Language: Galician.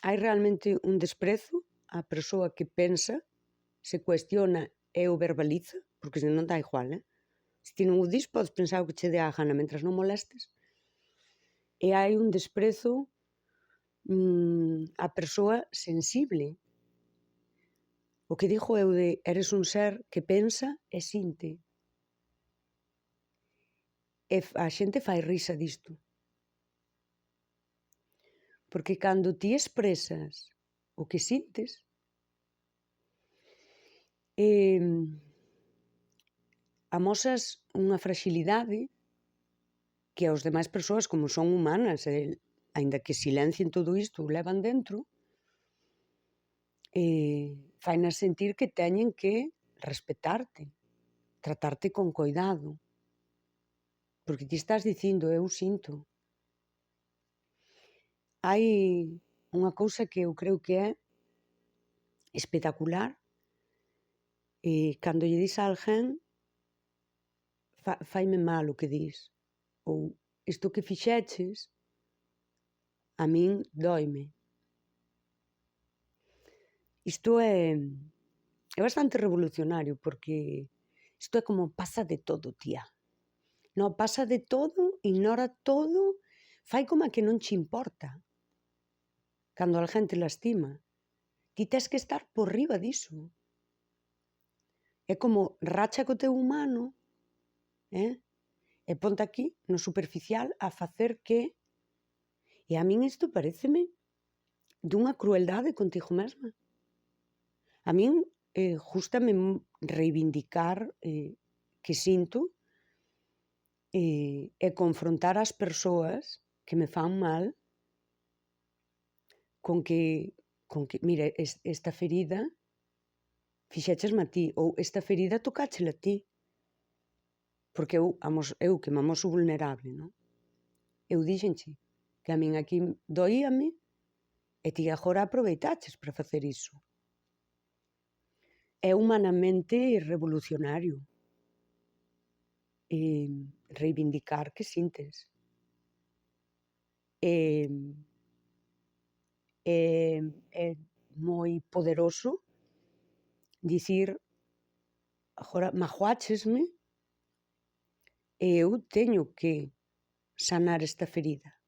hai realmente un desprezo á persoa que pensa, se cuestiona e o verbaliza, porque senón dá igual, Se ti non o dis, podes pensar o que che dé a gana, mentras non molestes. E hai un desprezo á persoa sensible. O que digo eu de eres un ser que pensa e sinte. E a xente fai risa disto. Porque cando ti expresas o que sintes, amosas unha fragilidade que as demais persoas, como son humanas, aínda que silencien todo isto, o levan dentro, fainas sentir que teñen que respetarte, tratarte con coidado, porque ti estás dicindo, eu sinto. Hai unha cousa que eu creo que é espectacular, cando lle dis a alguén faime mal o que dis, ou isto que fixeches a min doime. Isto é bastante revolucionario, porque isto é como pasa de todo, tía. Non, pasa de todo, ignora todo, fai como que non che importa. Cando alguén te lastima, ti tes que estar por riba diso. É como racha co teu humano, e ponte aquí, no superficial, a facer que... E a min isto paréceme dunha crueldade contigo mesma. A min gústame reivindicar que sinto e confrontar as persoas que me fan mal con que mira, esta ferida fixéchesme a ti, ou esta ferida tocáchela a ti. Porque eu que me amoso vulnerable, non? Eu dixenche que a min aquí doíame e ti agora aproveitaches para facer iso. É humanamente revolucionario reivindicar que sintes. É moi poderoso dicir agora magoáchesme e eu teño que sanar esta ferida.